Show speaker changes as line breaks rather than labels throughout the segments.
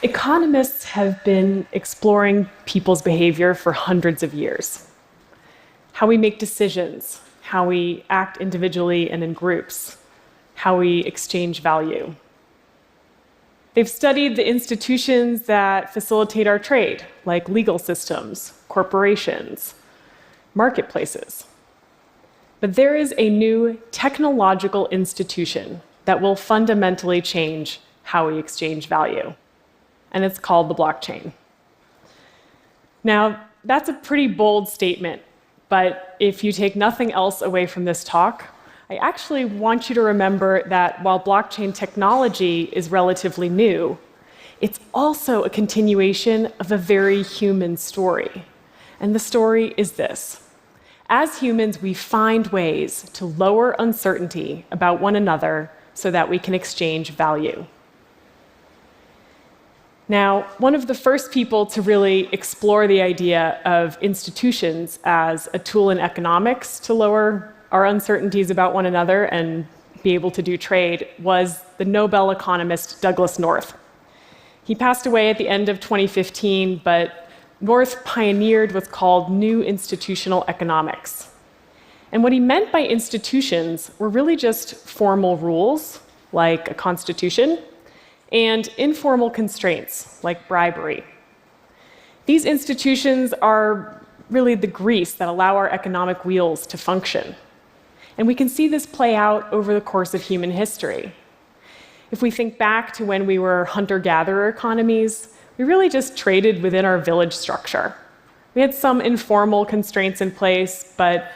Economists have been exploring people's behavior for hundreds of years. How we make decisions, how we act individually and in groups, how we exchange value. They've studied the institutions that facilitate our trade, like legal systems, corporations, marketplaces. But there is a new technological institution that will fundamentally change how we exchange value, and it's called the blockchain. Now, that's a pretty bold statement, but if you take nothing else away from this talk, I actually want you to remember that while blockchain technology is relatively new, it's also a continuation of a very human story. And the story is this. As humans, we find ways to lower uncertainty about one another so that we can exchange value. Now, one of the first people to really explore the idea of institutions as a tool in economics to lower our uncertainties about one another and be able to do trade was the Nobel economist Douglas North. He passed away at the end of 2015, but North pioneered what's called new institutional economics. And what he meant by institutions were really just formal rules, like a constitution, and informal constraints, like bribery. These institutions are really the grease that allow our economic wheels to function. And we can see this play out over the course of human history. If we think back to when we were hunter-gatherer economies, we really just traded within our village structure. We had some informal constraints in place, but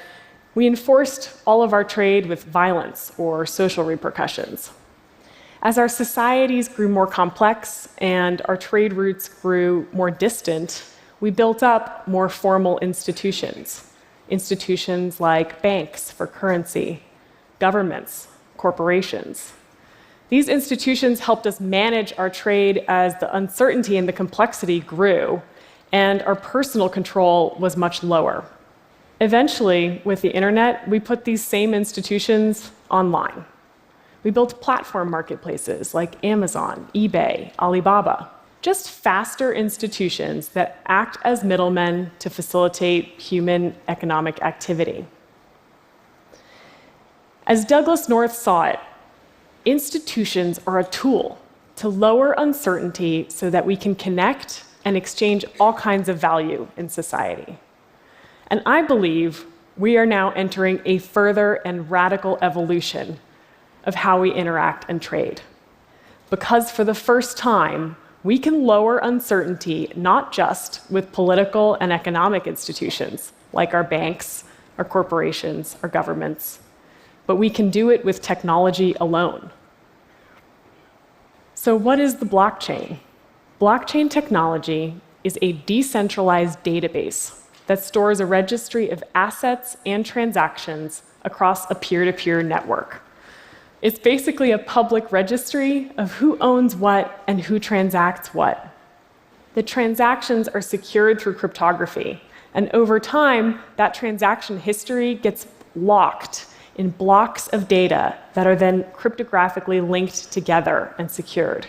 we enforced all of our trade with violence or social repercussions. As our societies grew more complex and our trade routes grew more distant, we built up more formal institutions. Institutions like banks for currency, governments, corporations. These institutions helped us manage our trade as the uncertainty and the complexity grew, and our personal control was much lower. Eventually, with the internet, we put these same institutions online. We built platform marketplaces like Amazon, eBay, Alibaba. Just faster institutions that act as middlemen to facilitate human economic activity. As Douglas North saw it, institutions are a tool to lower uncertainty so that we can connect and exchange all kinds of value in society. And I believe we are now entering a further and radical evolution of how we interact and trade. Because for the first time, we can lower uncertainty not just with political and economic institutions, like our banks, our corporations, our governments, but we can do it with technology alone. So what is the blockchain? Blockchain technology is a decentralized database that stores a registry of assets and transactions across a peer-to-peer network. It's basically a public registry of who owns what and who transacts what. The transactions are secured through cryptography, and over time, that transaction history gets locked in blocks of data that are then cryptographically linked together and secured.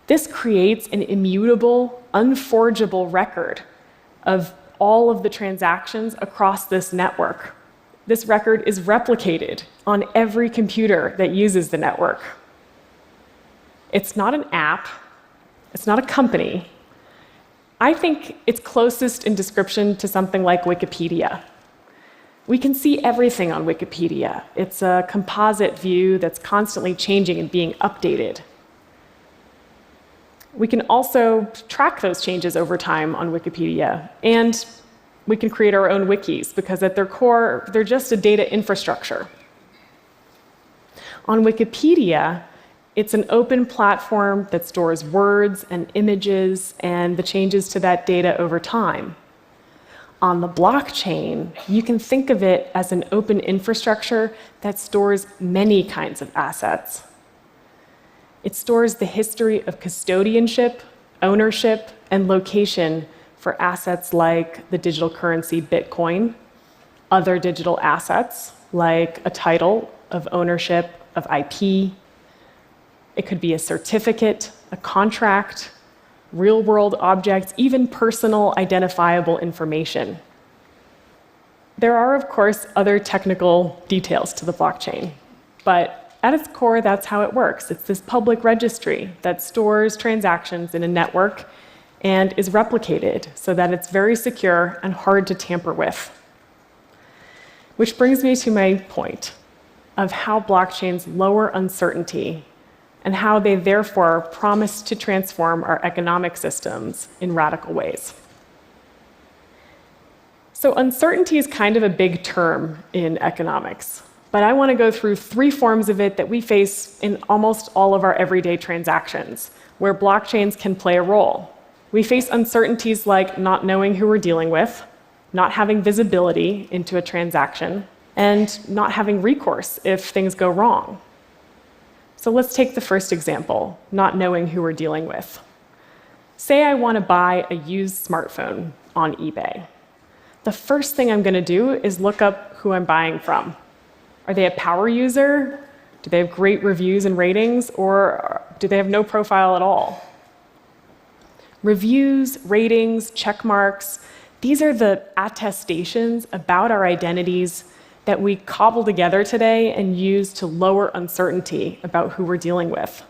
This creates an immutable, unforgeable record of all of the transactions across this network. This record is replicated on every computer that uses the network. It's not an app. It's not a company. I think it's closest in description to something like Wikipedia. We can see everything on Wikipedia. It's a composite view that's constantly changing and being updated. We can also track those changes over time on Wikipedia, and we can create our own wikis, because at their core, they're just a data infrastructure. On Wikipedia, it's an open platform that stores words and images and the changes to that data over time. On the blockchain, you can think of it as an open infrastructure that stores many kinds of assets. It stores the history of custodianship, ownership, and location for assets like the digital currency Bitcoin, other digital assets like a title of ownership of IP, It could be a certificate, a contract, real-world objects, even personal identifiable information. There are, of course, other technical details to the blockchain, but at its core, that's how it works. It's this public registry that stores transactions in a network and is replicated so that it's very secure and hard to tamper with. Which brings me to my point of how blockchains lower uncertainty and how they therefore promise to transform our economic systems in radical ways. So uncertainty is kind of a big term in economics, but I want to go through 3 forms of it that we face in almost all of our everyday transactions, where blockchains can play a role. We face uncertainties like not knowing who we're dealing with, not having visibility into a transaction, and not having recourse if things go wrong. So let's take the first example, not knowing who we're dealing with. Say I want to buy a used smartphone on eBay. The first thing I'm going to do is look up who I'm buying from. Are they a power user? Do they have great reviews and ratings? Or do they have no profile at all? Reviews, ratings, check marks, these are the attestations about our identities that we cobble together today and use to lower uncertainty about who we're dealing with.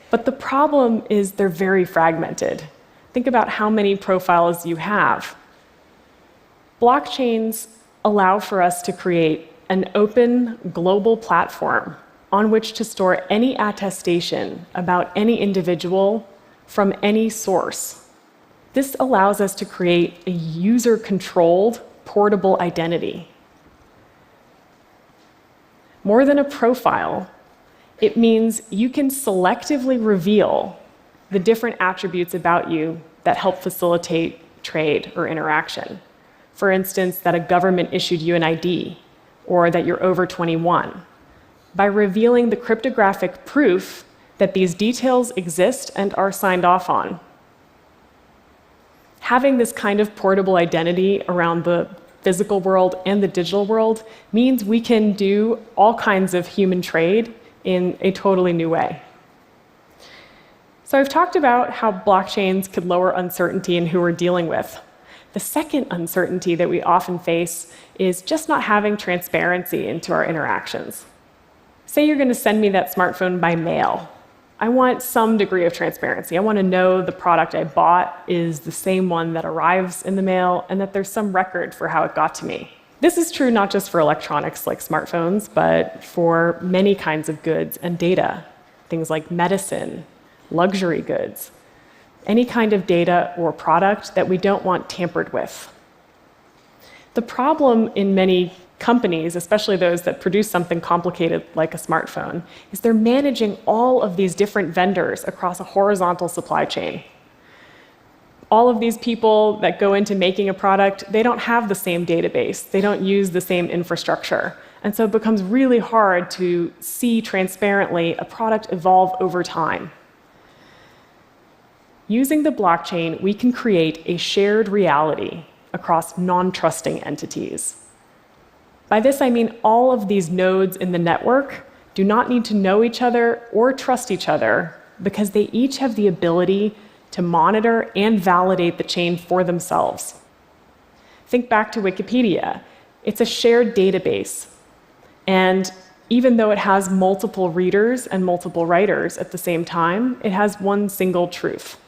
But the problem is they're very fragmented. Think about how many profiles you have. Blockchains allow for us to create an open global platform on which to store any attestation about any individual from any source. This allows us to create a user-controlled, portable identity. More than a profile, it means you can selectively reveal the different attributes about you that help facilitate trade or interaction. For instance, that a government issued you an ID, or that you're over 21, by revealing the cryptographic proof that these details exist and are signed off on. Having this kind of portable identity around the physical world and the digital world means we can do all kinds of human trade in a totally new way. So I've talked about how blockchains could lower uncertainty in who we're dealing with. The second uncertainty that we often face is just not having transparency into our interactions. Say you're going to send me that smartphone by mail. I want some degree of transparency. I want to know the product I bought is the same one that arrives in the mail and that there's some record for how it got to me. This is true not just for electronics like smartphones, but for many kinds of goods and data, things like medicine, luxury goods, any kind of data or product that we don't want tampered with. The problem in many companies, especially those that produce something complicated like a smartphone, is they're managing all of these different vendors across a horizontal supply chain. All of these people that go into making a product, they don't have the same database. They don't use the same infrastructure. And so it becomes really hard to see transparently a product evolve over time. Using the blockchain, we can create a shared reality across non-trusting entities. By this, I mean all of these nodes in the network do not need to know each other or trust each other because they each have the ability to monitor and validate the chain for themselves. Think back to Wikipedia. It's a shared database. And even though it has multiple readers and multiple writers at the same time, it has one single truth.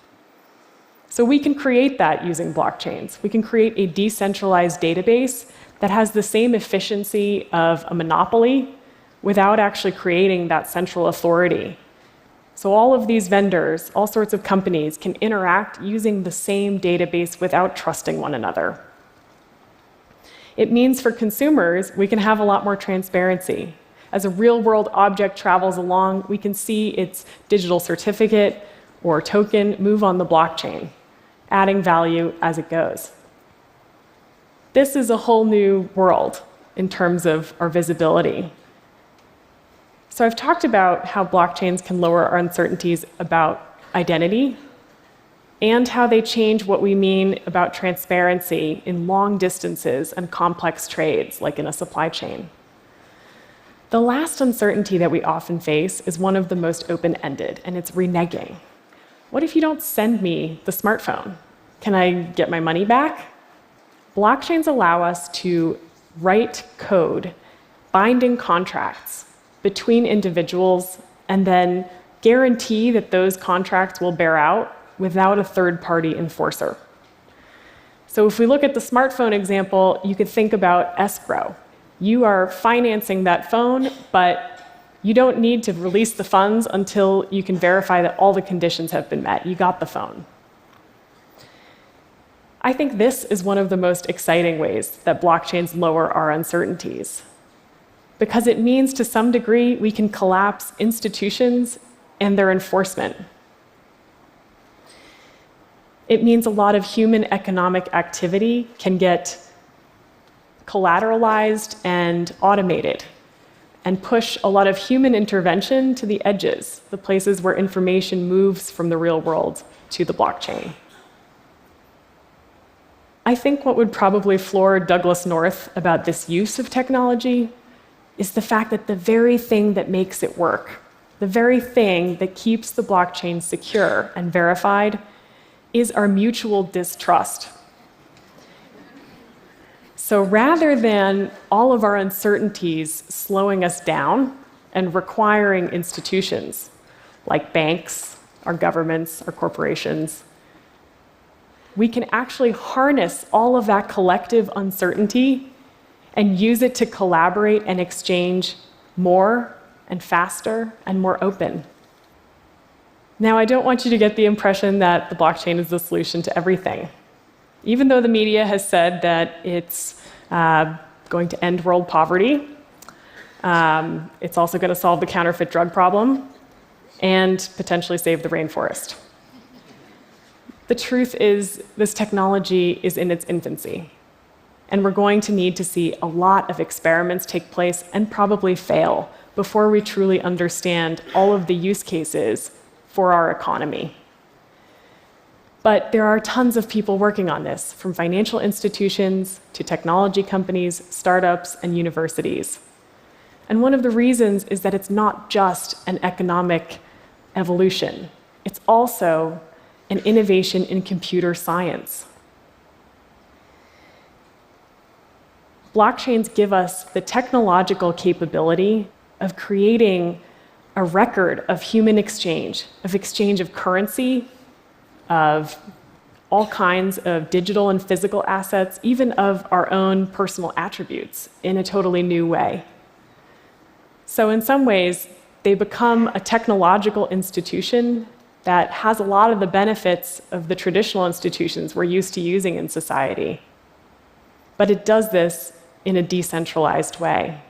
So we can create that using blockchains. We can create a decentralized database that has the same efficiency of a monopoly without actually creating that central authority. So all of these vendors, all sorts of companies, can interact using the same database without trusting one another. It means for consumers, we can have a lot more transparency. As a real-world object travels along, we can see its digital certificate or token move on the blockchain, adding value as it goes. This is a whole new world in terms of our visibility. So I've talked about how blockchains can lower our uncertainties about identity and how they change what we mean about transparency in long distances and complex trades, like in a supply chain. The last uncertainty that we often face is one of the most open-ended, and it's reneging. What if you don't send me the smartphone? Can I get my money back? Blockchains allow us to write code, binding contracts between individuals, and then guarantee that those contracts will bear out without a third-party enforcer. So if we look at the smartphone example, you could think about escrow. You are financing that phone, but you don't need to release the funds until you can verify that all the conditions have been met. You got the phone. I think this is one of the most exciting ways that blockchains lower our uncertainties, because it means to some degree we can collapse institutions and their enforcement. It means a lot of human economic activity can get collateralized and automated, and push a lot of human intervention to the edges, the places where information moves from the real world to the blockchain. I think what would probably floor Douglas North about this use of technology is the fact that the very thing that makes it work, the very thing that keeps the blockchain secure and verified, is our mutual distrust. So rather than all of our uncertainties slowing us down and requiring institutions like banks, our governments, our corporations, we can actually harness all of that collective uncertainty and use it to collaborate and exchange more and faster and more open. Now, I don't want you to get the impression that the blockchain is the solution to everything. Even though the media has said that it's going to end world poverty, it's also going to solve the counterfeit drug problem and potentially save the rainforest. The truth is, this technology is in its infancy, and we're going to need to see a lot of experiments take place and probably fail before we truly understand all of the use cases for our economy. But there are tons of people working on this, from financial institutions to technology companies, startups, and universities. And one of the reasons is that it's not just an economic evolution. It's also an innovation in computer science. Blockchains give us the technological capability of creating a record of human exchange of currency, of all kinds of digital and physical assets, even of our own personal attributes in a totally new way. So in some ways, they become a technological institution that has a lot of the benefits of the traditional institutions we're used to using in society. But it does this in a decentralized way.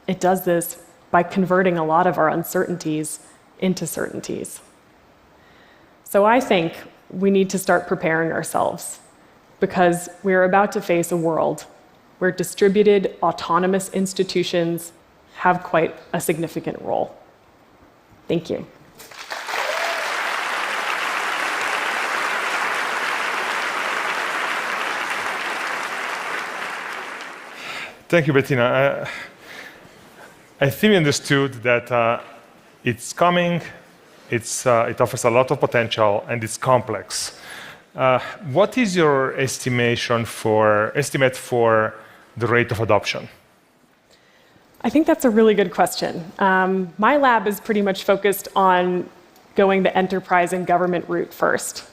It does this by converting a lot of our uncertainties into certainties. So I think we need to start preparing ourselves, because we're about to face a world where distributed autonomous institutions have quite a significant role. Thank you.
Thank you, Bettina. I think we understood that it's coming, it offers a lot of potential, and it's complex. What is your estimate for the rate of adoption?
I think that's a really good question. My lab is pretty much focused on going the enterprise and government route first,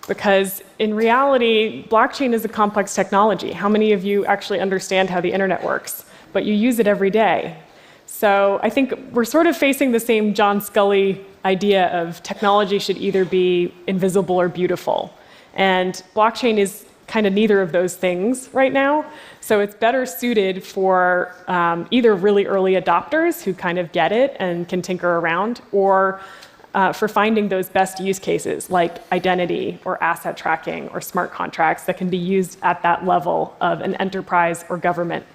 because in reality, blockchain is a complex technology. How many of you actually understand how the internet works? But you use it every day. So I think we're sort of facing the same John Scully idea of technology should either be invisible or beautiful. And blockchain is kind of neither of those things right now. So it's better suited for either really early adopters who kind of get it and can tinker around, or for finding those best use cases like identity or asset tracking or smart contracts that can be used at that level of an enterprise or government.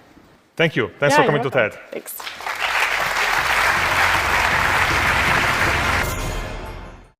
Thank you. Thanks for coming to TED.
Thanks.